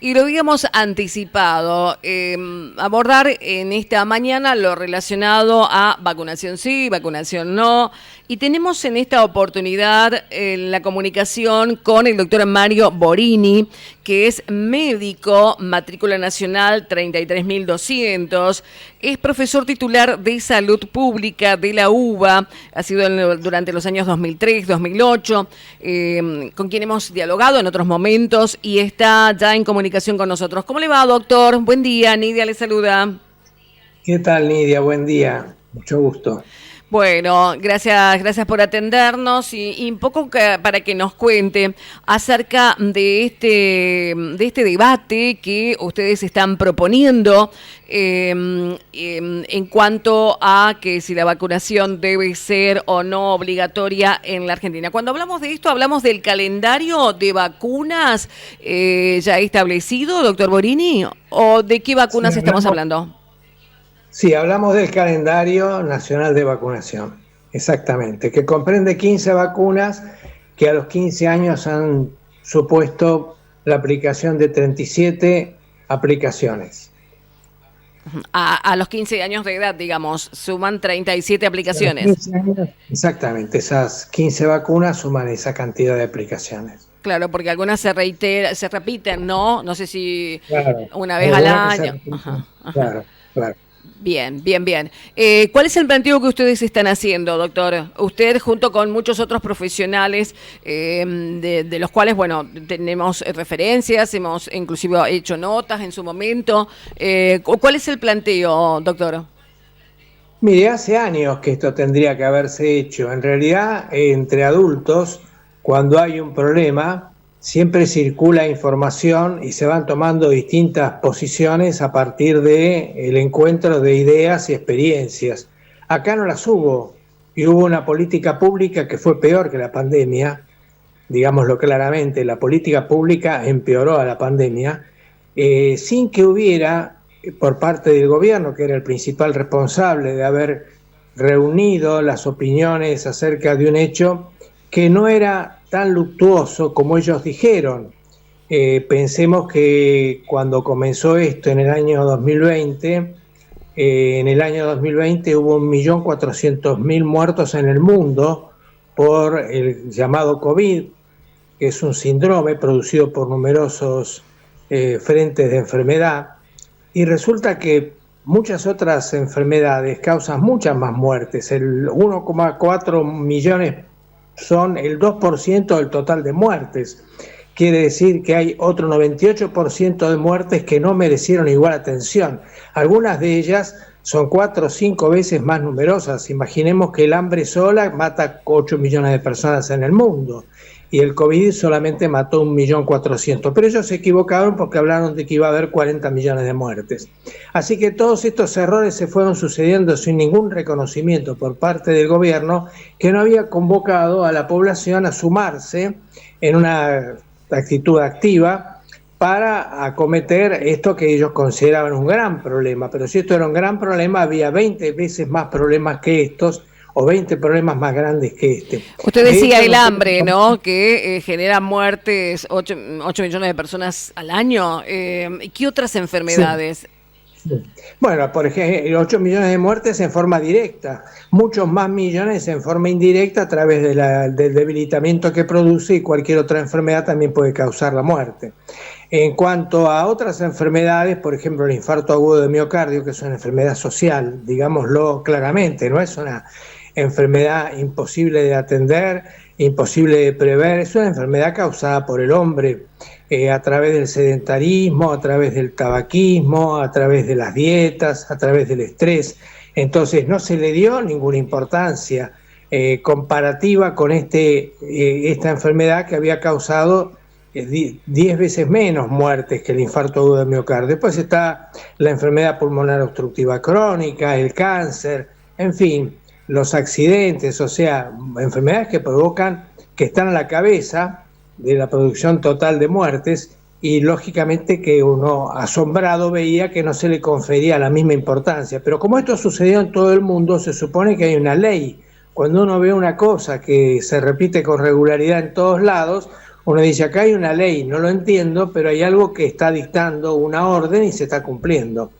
Y lo habíamos anticipado, abordar en esta mañana lo relacionado a vacunación sí, vacunación no. Y tenemos en esta oportunidad la comunicación con el doctor Mario Borini, que es médico, matrícula nacional 33.200, es profesor titular de salud pública de la UBA, ha sido durante los años 2003, 2008, con quien hemos dialogado en otros momentos y está ya en comunicación con nosotros. ¿Cómo le va, doctor? Buen día, Nidia le saluda. ¿Qué tal, Nidia? Buen día, mucho gusto. Bueno, gracias por atendernos y un poco para que nos cuente acerca de este debate que ustedes están proponiendo en cuanto a que si la vacunación debe ser o no obligatoria en la Argentina. Cuando hablamos de esto, hablamos del calendario de vacunas ya establecido, doctor Borini, ¿o de qué vacunas estamos hablando? Sí, hablamos del calendario nacional de vacunación, exactamente, que comprende 15 vacunas que a los 15 años han supuesto la aplicación de 37 aplicaciones. A los 15 años de edad, digamos, suman 37 aplicaciones. 15 años, exactamente, esas 15 vacunas suman esa cantidad de aplicaciones. Claro, porque algunas se repiten, ¿no? No sé si claro, una vez al año. Ajá. Claro. Bien. ¿Cuál es el planteo que ustedes están haciendo, doctor? Usted junto con muchos otros profesionales de los cuales, bueno, tenemos referencias, hemos inclusive hecho notas en su momento. ¿Cuál es el planteo, doctor? Mire, hace años que esto tendría que haberse hecho. En realidad, entre adultos, cuando hay un problema, siempre circula información y se van tomando distintas posiciones a partir del encuentro de ideas y experiencias. Acá no las hubo, y hubo una política pública que fue peor que la pandemia, digámoslo claramente, la política pública empeoró a la pandemia, sin que hubiera, por parte del gobierno, que era el principal responsable de haber reunido las opiniones acerca de un hecho que no era tan luctuoso como ellos dijeron. Pensemos que cuando comenzó esto en el año 2020, hubo 1.400.000 muertos en el mundo por el llamado COVID, que es un síndrome producido por numerosos frentes de enfermedad, y resulta que muchas otras enfermedades causan muchas más muertes. El 1,4 millones son el 2% del total de muertes. Quiere decir que hay otro 98% de muertes que no merecieron igual atención. Algunas de ellas son 4 o 5 veces más numerosas. Imaginemos que el hambre sola mata 8 millones de personas en el mundo y el COVID solamente mató 1.400.000. Pero ellos se equivocaron porque hablaron de que iba a haber 40 millones de muertes. Así que todos estos errores se fueron sucediendo sin ningún reconocimiento por parte del gobierno, que no había convocado a la población a sumarse en una actitud activa para acometer esto que ellos consideraban un gran problema. Pero si esto era un gran problema, había 20 veces más problemas que estos, o 20 problemas más grandes que este. Usted decía el hambre, ¿no? Que genera muertes, 8 millones de personas al año. ¿Qué otras enfermedades? Sí. Bueno, por ejemplo, 8 millones de muertes en forma directa, muchos más millones en forma indirecta a través del debilitamiento que produce, y cualquier otra enfermedad también puede causar la muerte. En cuanto a otras enfermedades, por ejemplo, el infarto agudo de miocardio, que es una enfermedad social, digámoslo claramente, no es una enfermedad imposible de atender, imposible de prever, es una enfermedad causada por el hombre a través del sedentarismo, a través del tabaquismo, a través de las dietas, a través del estrés. Entonces no se le dio ninguna importancia comparativa con esta enfermedad que había causado 10 veces menos muertes que el infarto agudo de miocardio. Después está la enfermedad pulmonar obstructiva crónica, el cáncer, en fin, los accidentes, o sea, enfermedades que están a la cabeza de la producción total de muertes, y lógicamente que uno asombrado veía que no se le confería la misma importancia. Pero como esto sucedió en todo el mundo, se supone que hay una ley. Cuando uno ve una cosa que se repite con regularidad en todos lados, Uno dice, acá hay una ley, no lo entiendo, pero hay algo que está dictando una orden y se está cumpliendo.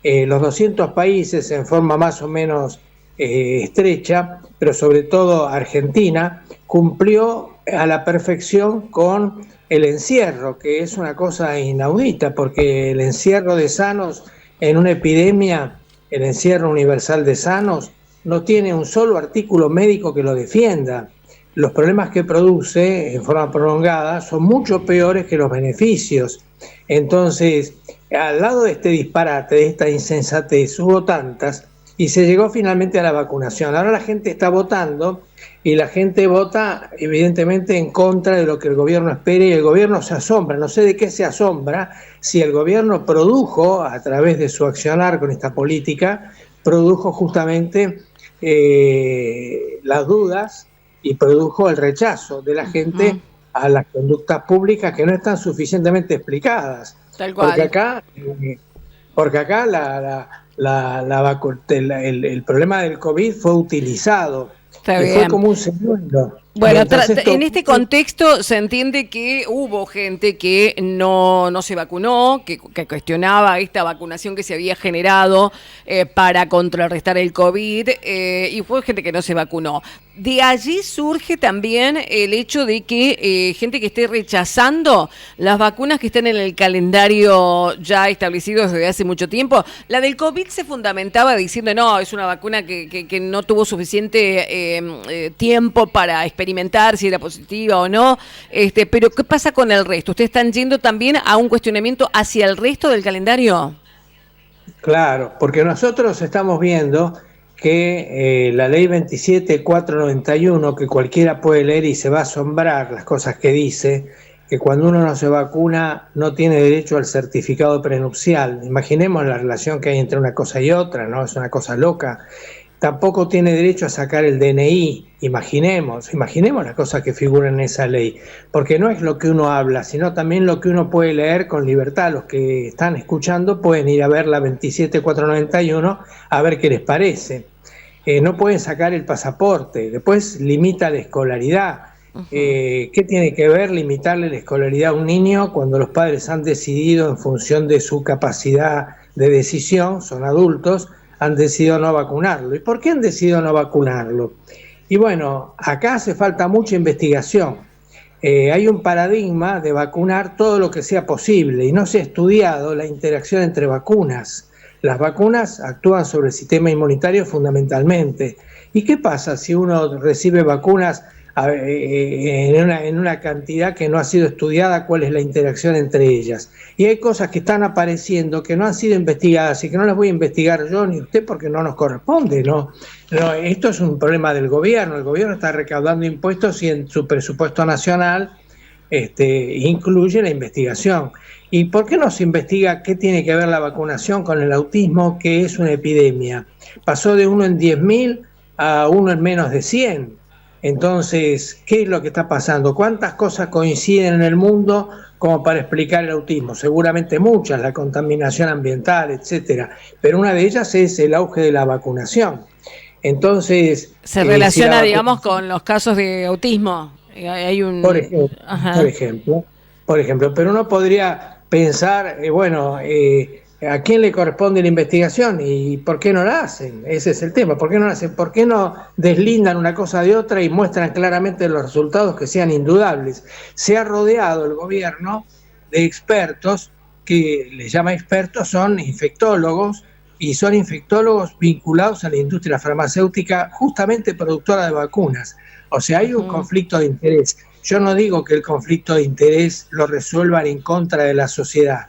Los 200 países en forma más o menos estrecha, pero sobre todo Argentina, cumplió a la perfección con el encierro, que es una cosa inaudita, porque el encierro de sanos en una epidemia, el encierro universal de sanos, no tiene un solo artículo médico que lo defienda. Los problemas que produce en forma prolongada son mucho peores que los beneficios. Entonces, al lado de este disparate, de esta insensatez, hubo tantas, y se llegó finalmente a la vacunación. Ahora la gente está votando, y la gente vota evidentemente en contra de lo que el gobierno espera, y el gobierno se asombra. No sé de qué se asombra, si el gobierno produjo, a través de su accionar con esta política, produjo justamente las dudas y produjo el rechazo de la gente a las conductas públicas que no están suficientemente explicadas. Tal cual. Porque acá el problema del COVID fue utilizado. Está bien. Fue como un segundo. Bueno, en este contexto se entiende que hubo gente que no se vacunó, que cuestionaba esta vacunación que se había generado para contrarrestar el COVID, y fue gente que no se vacunó. De allí surge también el hecho de que gente que esté rechazando las vacunas que están en el calendario ya establecido desde hace mucho tiempo. La del COVID se fundamentaba diciendo, no, es una vacuna que no tuvo suficiente tiempo para experimentar si era positiva o no. Pero ¿qué pasa con el resto? ¿Ustedes están yendo también a un cuestionamiento hacia el resto del calendario? Claro, porque nosotros estamos viendo que la ley 27491, que cualquiera puede leer y se va a asombrar las cosas que dice, que cuando uno no se vacuna no tiene derecho al certificado prenupcial. Imaginemos la relación que hay entre una cosa y otra, ¿no? Es una cosa loca. Tampoco tiene derecho a sacar el DNI. Imaginemos las cosas que figuran en esa ley, porque no es lo que uno habla, sino también lo que uno puede leer con libertad. Los que están escuchando pueden ir a ver la 27491 a ver qué les parece. No pueden sacar el pasaporte, después limita la escolaridad. ¿Qué tiene que ver limitarle la escolaridad a un niño cuando los padres han decidido, en función de su capacidad de decisión, son adultos, han decidido no vacunarlo? ¿Y por qué han decidido no vacunarlo? Y bueno, acá hace falta mucha investigación. Hay un paradigma de vacunar todo lo que sea posible y no se ha estudiado la interacción entre vacunas. Las vacunas actúan sobre el sistema inmunitario fundamentalmente. ¿Y qué pasa si uno recibe vacunas en una cantidad que no ha sido estudiada? ¿Cuál es la interacción entre ellas? Y hay cosas que están apareciendo que no han sido investigadas y que no las voy a investigar yo ni usted porque no nos corresponde, ¿no? Esto es un problema del gobierno. El gobierno está recaudando impuestos y en su presupuesto nacional incluye la investigación. ¿Y por qué no se investiga qué tiene que ver la vacunación con el autismo, que es una epidemia? Pasó de 1 en 10.000 a 1 en menos de 100. Entonces, ¿qué es lo que está pasando? ¿Cuántas cosas coinciden en el mundo como para explicar el autismo? Seguramente muchas, la contaminación ambiental, etcétera. Pero una de ellas es el auge de la vacunación. Entonces, se relaciona, digamos, con los casos de autismo. Hay un... Por ejemplo, pero uno podría pensar, ¿a quién le corresponde la investigación y por qué no la hacen? Ese es el tema. ¿Por qué no la hacen? ¿Por qué no deslindan una cosa de otra y muestran claramente los resultados que sean indudables? Se ha rodeado el gobierno de expertos, que les llama expertos, son infectólogos, y son infectólogos vinculados a la industria farmacéutica, justamente productora de vacunas. O sea, hay un conflicto de interés. Yo no digo que el conflicto de interés lo resuelvan en contra de la sociedad,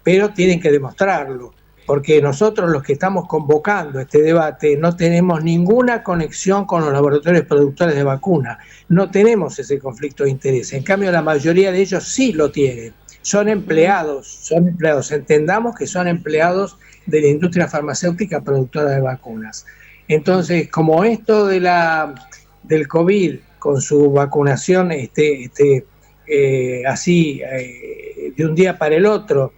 pero tienen que demostrarlo, porque nosotros los que estamos convocando este debate no tenemos ninguna conexión con los laboratorios productores de vacunas, no tenemos ese conflicto de interés. En cambio, la mayoría de ellos sí lo tienen. Son empleados, entendamos que son empleados de la industria farmacéutica productora de vacunas. Entonces, como esto del COVID, con su vacunación así de un día para el otro,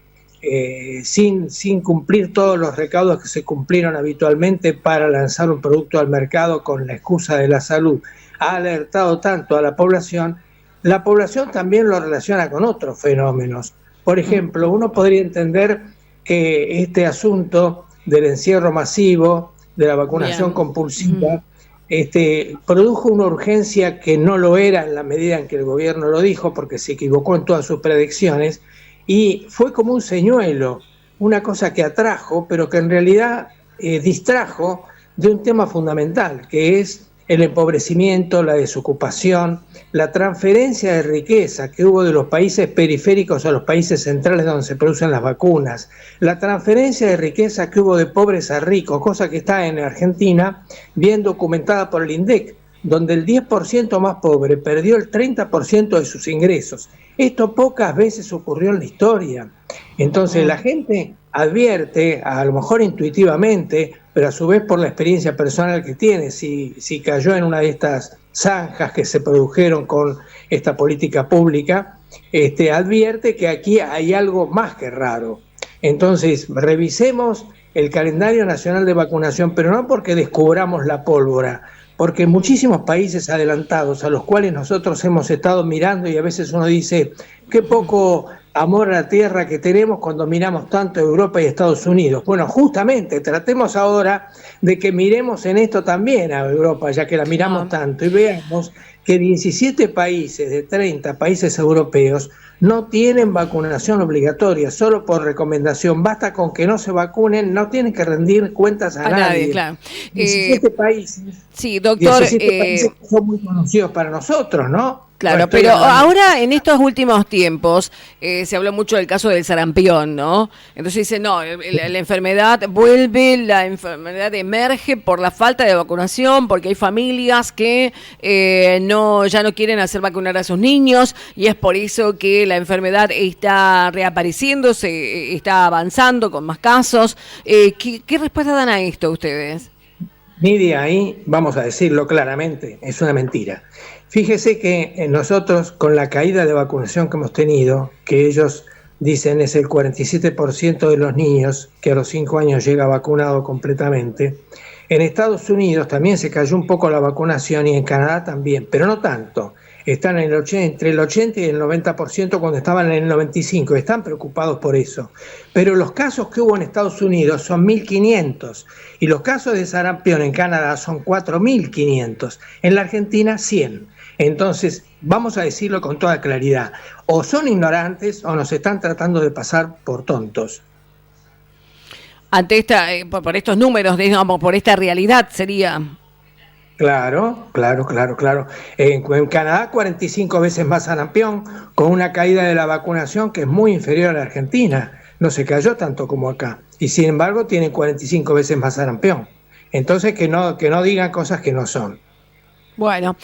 sin cumplir todos los recaudos que se cumplieron habitualmente para lanzar un producto al mercado con la excusa de la salud, ha alertado tanto a la población la población también lo relaciona con otros fenómenos. Por ejemplo, uno podría entender que este asunto del encierro masivo, de la vacunación Bien. compulsiva, produjo una urgencia que no lo era en la medida en que el gobierno lo dijo, porque se equivocó en todas sus predicciones, y fue como un señuelo, una cosa que atrajo, pero que en realidad distrajo de un tema fundamental, que es el empobrecimiento, la desocupación, la transferencia de riqueza que hubo de los países periféricos a los países centrales donde se producen las vacunas, la transferencia de riqueza que hubo de pobres a ricos, cosa que está en Argentina bien documentada por el INDEC, donde el 10% más pobre perdió el 30% de sus ingresos. Esto pocas veces ocurrió en la historia. Entonces la gente advierte, a lo mejor intuitivamente, pero a su vez por la experiencia personal que tiene, si cayó en una de estas zanjas que se produjeron con esta política pública, advierte que aquí hay algo más que raro. Entonces, revisemos el calendario nacional de vacunación, pero no porque descubramos la pólvora, porque muchísimos países adelantados a los cuales nosotros hemos estado mirando, y a veces uno dice, qué poco amor a la tierra que tenemos cuando miramos tanto a Europa y Estados Unidos. Bueno, justamente tratemos ahora de que miremos en esto también a Europa, ya que la miramos tanto, y veamos que 17 países de 30 países europeos no tienen vacunación obligatoria, solo por recomendación. Basta con que no se vacunen, no tienen que rendir cuentas a nadie. Claro. 17 países. Sí, doctor. 17 países que son muy conocidos para nosotros, ¿no? Claro, pero ahora en estos últimos tiempos se habló mucho del caso del sarampión, ¿no? Entonces dice, no, la enfermedad vuelve, la enfermedad emerge por la falta de vacunación, porque hay familias que ya no quieren hacer vacunar a sus niños, y es por eso que la enfermedad está reapareciendo, se está avanzando con más casos. ¿Qué respuesta dan a esto ustedes? Nidia, ahí vamos a decirlo claramente, es una mentira. Fíjese que nosotros, con la caída de vacunación que hemos tenido, que ellos dicen es el 47% de los niños que a los 5 años llega vacunado completamente, en Estados Unidos también se cayó un poco la vacunación y en Canadá también, pero no tanto. Están entre el 80 y el 90% cuando estaban en el 95%, están preocupados por eso. Pero los casos que hubo en Estados Unidos son 1.500 y los casos de sarampión en Canadá son 4.500, en la Argentina 100. Entonces, vamos a decirlo con toda claridad, o son ignorantes o nos están tratando de pasar por tontos. Ante por estos números, digamos, por esta realidad sería... Claro. En Canadá 45 veces más sarampión, con una caída de la vacunación que es muy inferior a la Argentina. No se cayó tanto como acá. Y sin embargo tienen 45 veces más sarampión. Entonces que no digan cosas que no son. Bueno,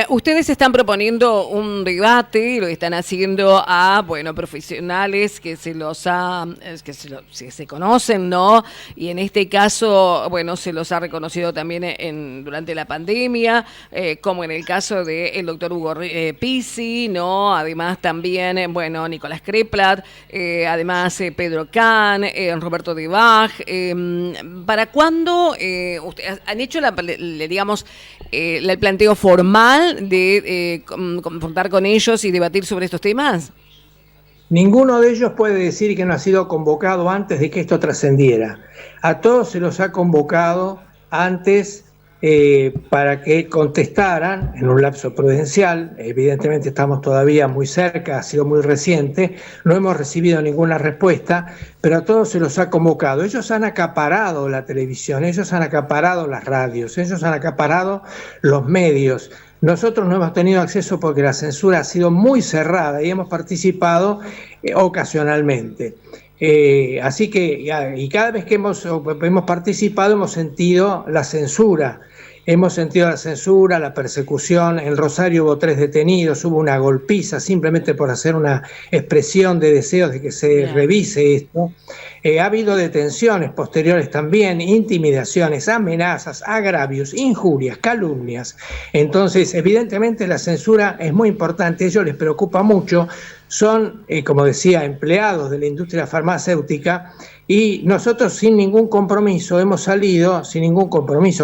ustedes están proponiendo un debate, lo están haciendo a, profesionales que se conocen, ¿no? Y en este caso, se los ha reconocido también durante la pandemia, como en el caso del doctor Hugo Pizzi, ¿no? Además también, Nicolás Kreplat, además Pedro Kahn, Roberto de Bach. ¿Para cuándo ustedes han hecho el planteo formal de confrontar con ellos y debatir sobre estos temas? Ninguno de ellos puede decir que no ha sido convocado antes de que esto trascendiera. A todos se los ha convocado antes para que contestaran en un lapso prudencial. Evidentemente estamos todavía muy cerca, ha sido muy reciente, no hemos recibido ninguna respuesta, pero a todos se los ha convocado. Ellos han acaparado la televisión, ellos han acaparado las radios, ellos han acaparado los medios. Nosotros no hemos tenido acceso porque la censura ha sido muy cerrada y hemos participado ocasionalmente. Así que, y cada vez que hemos participado hemos sentido la censura. Hemos sentido la censura, la persecución. En Rosario hubo 3 detenidos, hubo una golpiza simplemente por hacer una expresión de deseos de que se revise esto. Ha habido detenciones posteriores también, intimidaciones, amenazas, agravios, injurias, calumnias. Entonces, evidentemente la censura es muy importante, a ellos les preocupa mucho. Son, como decía, empleados de la industria farmacéutica y nosotros sin ningún compromiso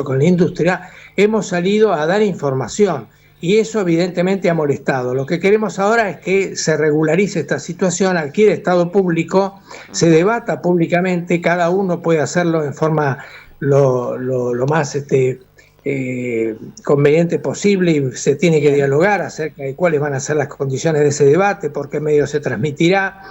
con la industria, hemos salido a dar información y eso evidentemente ha molestado. Lo que queremos ahora es que se regularice esta situación, adquiere estado público, se debata públicamente, cada uno puede hacerlo en forma lo más conveniente posible, y se tiene que dialogar acerca de cuáles van a ser las condiciones de ese debate, por qué medio se transmitirá,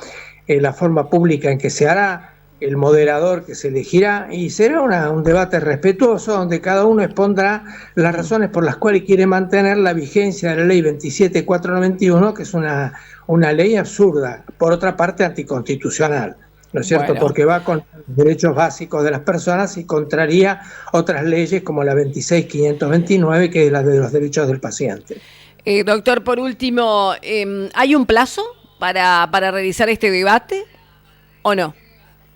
la forma pública en que se hará, el moderador que se elegirá, y será un debate respetuoso donde cada uno expondrá las razones por las cuales quiere mantener la vigencia de la ley 27491, que es una ley absurda, por otra parte anticonstitucional, ¿no es cierto? Bueno. Porque va con los derechos básicos de las personas y contraría otras leyes como la 26529, que es la de los derechos del paciente. Doctor, por último, ¿hay un plazo para realizar este debate o no?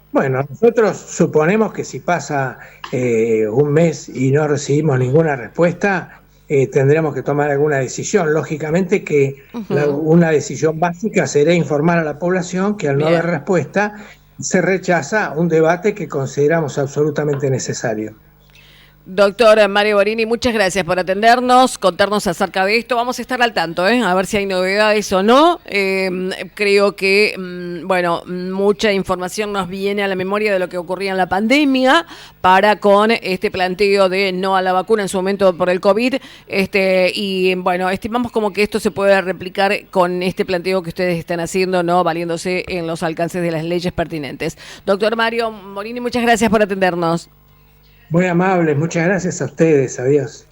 Bueno, nosotros suponemos que si pasa un mes y no recibimos ninguna respuesta, tendremos que tomar alguna decisión. Lógicamente que una decisión básica será informar a la población que al no haber respuesta se rechaza un debate que consideramos absolutamente necesario. Doctor Mario Borini, muchas gracias por atendernos, contarnos acerca de esto. Vamos a estar al tanto, a ver si hay novedades o no. Creo que, mucha información nos viene a la memoria de lo que ocurría en la pandemia para con este planteo de no a la vacuna en su momento por el COVID. Estimamos como que esto se puede replicar con este planteo que ustedes están haciendo, ¿no? Valiéndose en los alcances de las leyes pertinentes. Doctor Mario Borini, muchas gracias por atendernos. Muy amables, muchas gracias a ustedes, adiós.